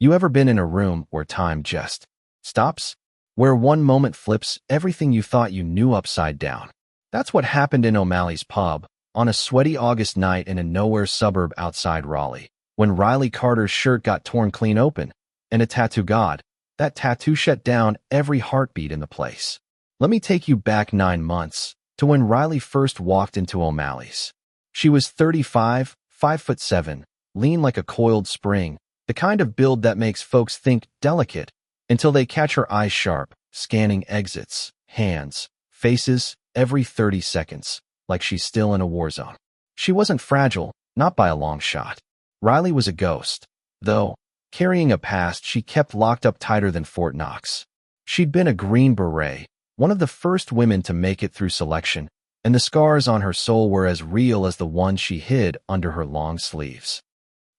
You ever been in a room where time just stops? Where one moment flips everything you thought you knew upside down? That's what happened in O'Malley's pub on a sweaty August night in a nowhere suburb outside Raleigh, when Riley Carter's shirt got torn clean open, and a tattoo god. That tattoo shut down every heartbeat in the place. Let me take you back 9 months, to when Riley first walked into O'Malley's. She was 35, 5'7", lean like a coiled spring, the kind of build that makes folks think delicate, until they catch her eyes sharp, scanning exits, hands, faces, every 30 seconds, like she's still in a war zone. She wasn't fragile, not by a long shot. Riley was a ghost, though, carrying a past she kept locked up tighter than Fort Knox. She'd been a Green Beret, one of the first women to make it through selection, and the scars on her soul were as real as the ones she hid under her long sleeves.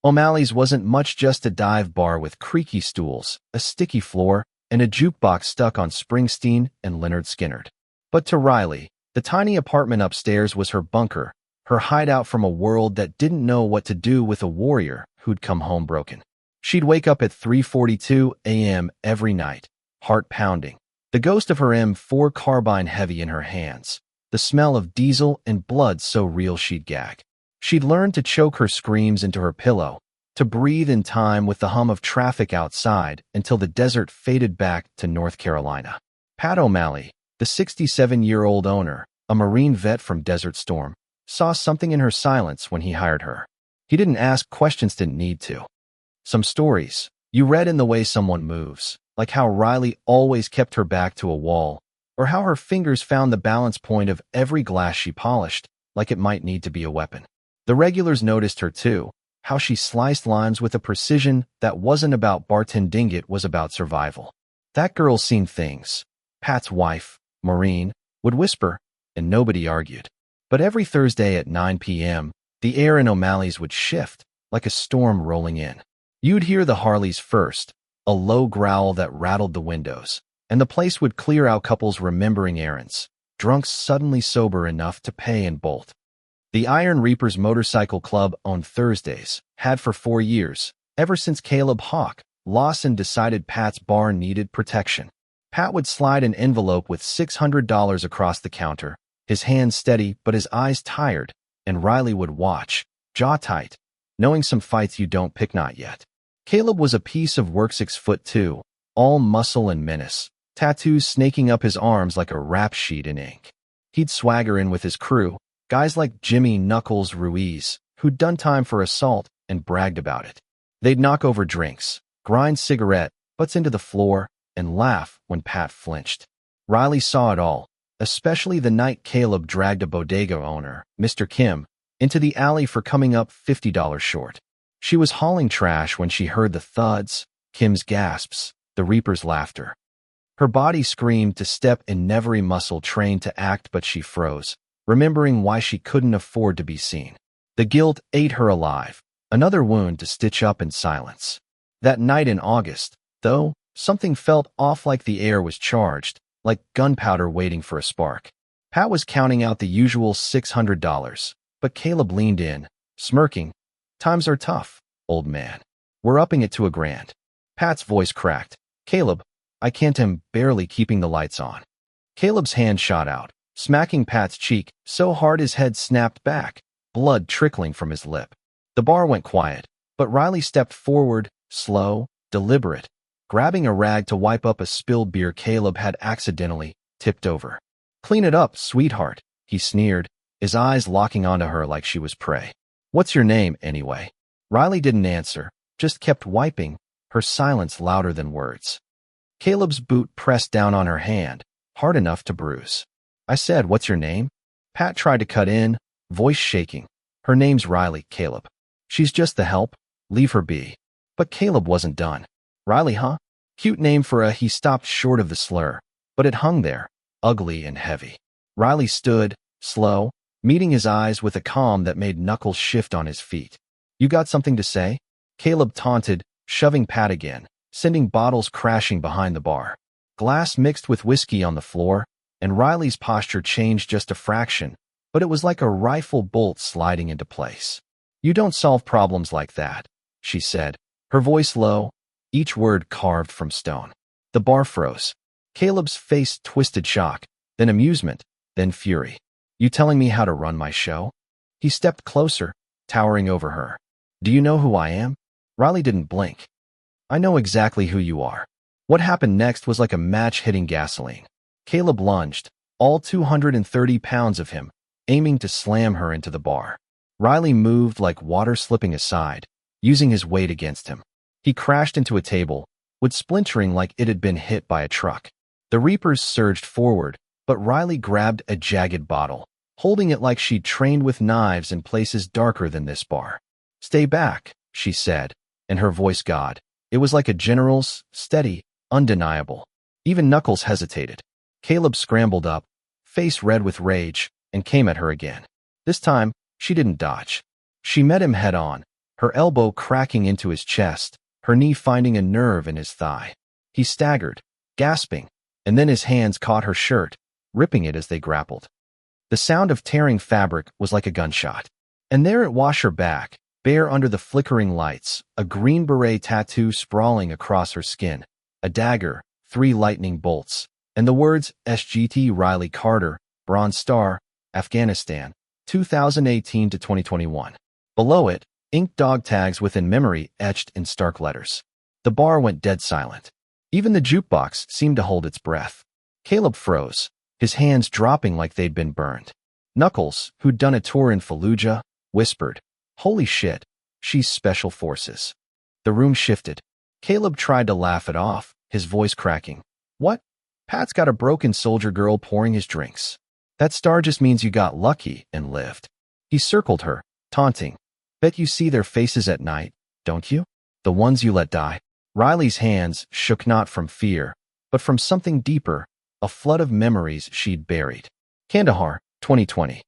O'Malley's wasn't much just a dive bar with creaky stools, a sticky floor, and a jukebox stuck on Springsteen and Lynyrd Skynyrd. But to Riley, the tiny apartment upstairs was her bunker, her hideout from a world that didn't know what to do with a warrior who'd come home broken. She'd wake up at 3:42 a.m. every night, heart pounding, the ghost of her M4 carbine heavy in her hands, the smell of diesel and blood so real she'd gag. She'd learned to choke her screams into her pillow, to breathe in time with the hum of traffic outside until the desert faded back to North Carolina. Pat O'Malley, the 67-year-old owner, a Marine vet from Desert Storm, saw something in her silence when he hired her. He didn't ask questions, didn't need to. Some stories you read in the way someone moves, like how Riley always kept her back to a wall, or how her fingers found the balance point of every glass she polished, like it might need to be a weapon. The regulars noticed her too, how she sliced limes with a precision that wasn't about bartending, it was about survival. That girl's seen things, Pat's wife, Maureen, would whisper, and nobody argued. But every Thursday at 9 p.m., the air in O'Malley's would shift, like a storm rolling in. You'd hear the Harleys first, a low growl that rattled the windows, and the place would clear out, couples remembering errands, drunks suddenly sober enough to pay and bolt. The Iron Reapers Motorcycle Club on Thursdays had for 4 years, ever since Caleb Hawk Lawson decided Pat's bar needed protection. Pat would slide an envelope with $600 across the counter, his hands steady but his eyes tired, and Riley would watch, jaw tight, knowing some fights you don't pick, not yet. Caleb was a piece of work, 6'2", all muscle and menace, tattoos snaking up his arms like a rap sheet in ink. He'd swagger in with his crew, guys like Jimmy Knuckles Ruiz, who'd done time for assault and bragged about it. They'd knock over drinks, grind cigarette butts into the floor, and laugh when Pat flinched. Riley saw it all, especially the night Caleb dragged a bodega owner, Mr. Kim, into the alley for coming up $50 short. She was hauling trash when she heard the thuds, Kim's gasps, the Reaper's laughter. Her body screamed to step and every muscle trained to act, but she froze, remembering why she couldn't afford to be seen. The guilt ate her alive, another wound to stitch up in silence. That night in August, though, something felt off, like the air was charged, like gunpowder waiting for a spark. Pat was counting out the usual $600, but Caleb leaned in, smirking. "Times are tough, old man. We're upping it to $1,000. Pat's voice cracked. "Caleb, I can't." Him barely keeping the lights on. Caleb's hand shot out, smacking Pat's cheek so hard his head snapped back, blood trickling from his lip. The bar went quiet, but Riley stepped forward, slow, deliberate, grabbing a rag to wipe up a spilled beer Caleb had accidentally tipped over. "Clean it up, sweetheart," he sneered, his eyes locking onto her like she was prey. "What's your name, anyway?" Riley didn't answer, just kept wiping, her silence louder than words. Caleb's boot pressed down on her hand, hard enough to bruise. "I said, what's your name?" Pat tried to cut in, voice shaking. "Her name's Riley, Caleb. She's just the help. Leave her be." But Caleb wasn't done. "Riley, huh? Cute name for a..." He stopped short of the slur, but it hung there, ugly and heavy. Riley stood, slow, meeting his eyes with a calm that made Knuckles shift on his feet. "You got something to say?" Caleb taunted, shoving Pat again, sending bottles crashing behind the bar. Glass mixed with whiskey on the floor, and Riley's posture changed just a fraction, but it was like a rifle bolt sliding into place. "You don't solve problems like that," she said, her voice low. each word carved from stone. The bar froze. Caleb's face twisted shock, then amusement, then fury. You telling me how to run my show? He stepped closer, towering over her. Do you know who I am? Riley didn't blink. I know exactly who you are. What happened next was like a match hitting gasoline. Caleb lunged, all 230 pounds of him, aiming to slam her into the bar. Riley moved like water slipping aside, using his weight against him. He crashed into a table, wood splintering like it had been hit by a truck. The Reapers surged forward, but Riley grabbed a jagged bottle, holding it like she'd trained with knives in places darker than this bar. Stay back, she said, and her voice God. It was like a general's, steady, undeniable. Even Knuckles hesitated. Caleb scrambled up, face red with rage, and came at her again. This time, she didn't dodge. She met him head-on, her elbow cracking into his chest, her knee finding a nerve in his thigh. He staggered, gasping, and then his hands caught her shirt, ripping it as they grappled. The sound of tearing fabric was like a gunshot. And there it was her back, bare under the flickering lights, a green beret tattoo sprawling across her skin, a dagger, 3 lightning bolts, and the words SGT Riley Carter, Bronze Star, Afghanistan, 2018 to 2021. Below it, inked dog tags within memory etched in stark letters. The bar went dead silent. Even the jukebox seemed to hold its breath. Caleb froze, his hands dropping like they'd been burned. Knuckles, who'd done a tour in Fallujah, whispered, "Holy shit, she's Special Forces." The room shifted. Caleb tried to laugh it off, his voice cracking. What? Pat's got a broken soldier girl pouring his drinks. That star just means you got lucky and lived. He circled her, taunting. Bet you see their faces at night, don't you? The ones you let die. Riley's hands shook not from fear, but from something deeper, a flood of memories she'd buried. Kandahar, 2020.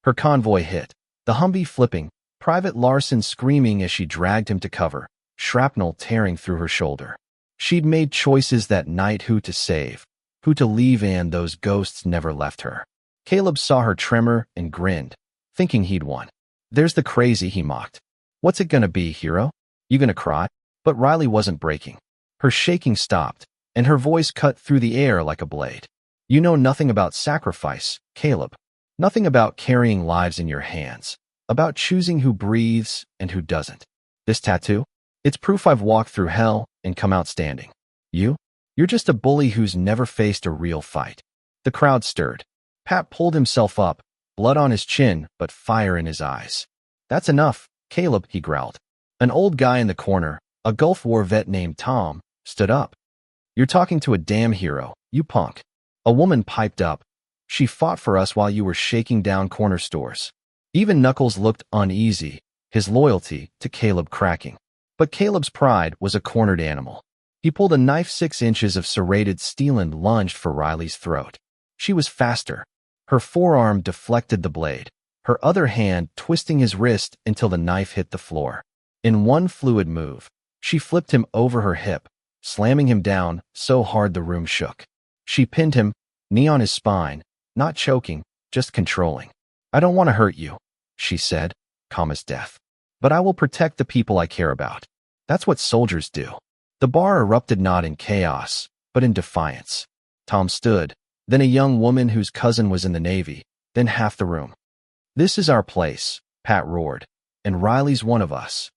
Her convoy hit. The Humvee flipping, Private Larson screaming as she dragged him to cover, shrapnel tearing through her shoulder. She'd made choices that night, who to save, who to leave, and those ghosts never left her. Caleb saw her tremor and grinned, thinking he'd won. There's the crazy, he mocked. What's it gonna be, hero? You gonna cry? But Riley wasn't breaking. Her shaking stopped, and her voice cut through the air like a blade. You know nothing about sacrifice, Caleb. Nothing about carrying lives in your hands, about choosing who breathes and who doesn't. This tattoo? It's proof I've walked through hell and come out standing. You're just a bully who's never faced a real fight. The crowd stirred. Pat pulled himself up, blood on his chin but fire in his eyes. That's enough, Caleb, he growled. An old guy in the corner, a Gulf War vet named Tom, stood up. You're talking to a damn hero, you punk. A woman piped up. She fought for us while you were shaking down corner stores. Even Knuckles looked uneasy, his loyalty to Caleb cracking. But Caleb's pride was a cornered animal. He pulled a knife 6 inches of serrated steel and lunged for Riley's throat. She was faster. Her forearm deflected the blade, her other hand twisting his wrist until the knife hit the floor. In one fluid move, she flipped him over her hip, slamming him down so hard the room shook. She pinned him, knee on his spine, not choking, just controlling. I don't want to hurt you, she said, calm as death. But I will protect the people I care about. That's what soldiers do. The bar erupted not in chaos, but in defiance. Tom stood, then a young woman whose cousin was in the Navy, then half the room. This is our place, Pat roared, and Riley's one of us.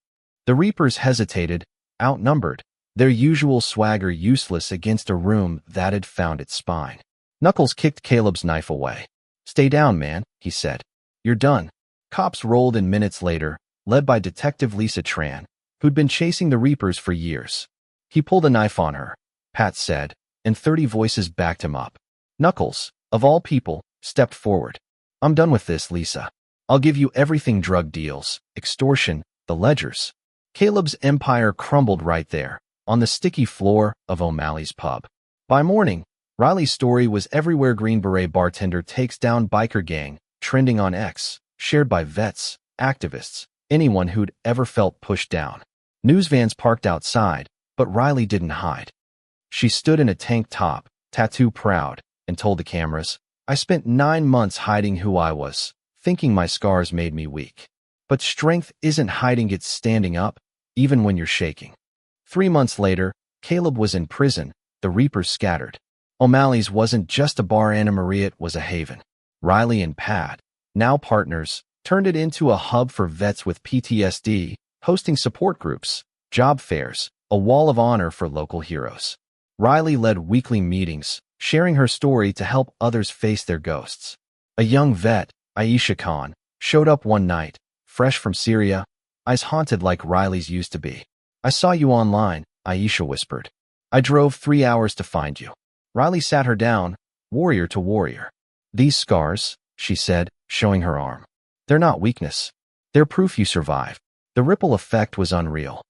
The Reapers hesitated, outnumbered, their usual swagger useless against a room that had found its spine. Knuckles kicked Caleb's knife away. Stay down, man, he said. You're done. Cops rolled in minutes later, led by Detective Lisa Tran, who'd been chasing the Reapers for years. He pulled a knife on her, Pat said, and 30 voices backed him up. Knuckles, of all people, stepped forward. I'm done with this, Lisa. I'll give you everything: drug deals, extortion, the ledgers. Caleb's empire crumbled right there, on the sticky floor of O'Malley's pub. By morning, Riley's story was everywhere. Green Beret bartender takes down biker gang, trending on X, shared by vets, activists, anyone who'd ever felt pushed down. News vans parked outside, but Riley didn't hide. She stood in a tank top, tattoo proud, and told the cameras, I spent 9 months hiding who I was, thinking my scars made me weak. But strength isn't hiding, it's standing up, even when you're shaking. 3 months later, Caleb was in prison, the Reapers scattered. O'Malley's wasn't just a bar, Anna Maria, it was a haven. Riley and Pat, now partners, turned it into a hub for vets with PTSD, hosting support groups, job fairs, a wall of honor for local heroes. Riley led weekly meetings, sharing her story to help others face their ghosts. A young vet, Aisha Khan, showed up one night, fresh from Syria, eyes haunted like Riley's used to be. "I saw you online," Aisha whispered. "I drove 3 hours to find you." Riley sat her down, warrior to warrior. "These scars," she said, showing her arm. "They're not weakness. They're proof you survived." The ripple effect was unreal.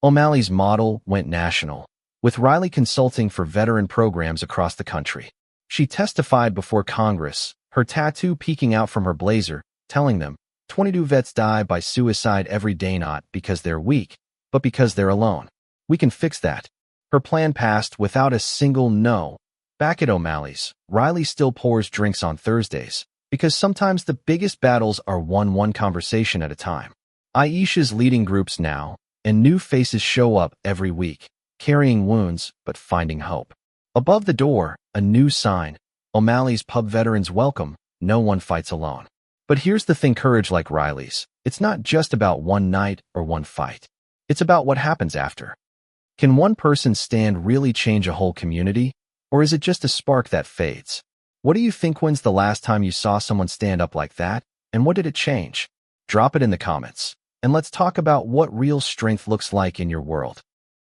O'Malley's model went national, with Riley consulting for veteran programs across the country. She testified before Congress, her tattoo peeking out from her blazer, telling them, 22 vets die by suicide every day, not because they're weak, but because they're alone. We can fix that. Her plan passed without a single no. Back at O'Malley's, Riley still pours drinks on Thursdays, because sometimes the biggest battles are won one conversation at a time. Aisha's leading groups now, and new faces show up every week, carrying wounds but finding hope. Above the door, a new sign: O'Malley's Pub Veterans Welcome, no one fights alone. But here's the thing, courage like Riley's, it's not just about one night or one fight. It's about what happens after. Can one person's stand really change a whole community? Or is it just a spark that fades? What do you think? When's the last time you saw someone stand up like that? And what did it change? Drop it in the comments. And let's talk about what real strength looks like in your world.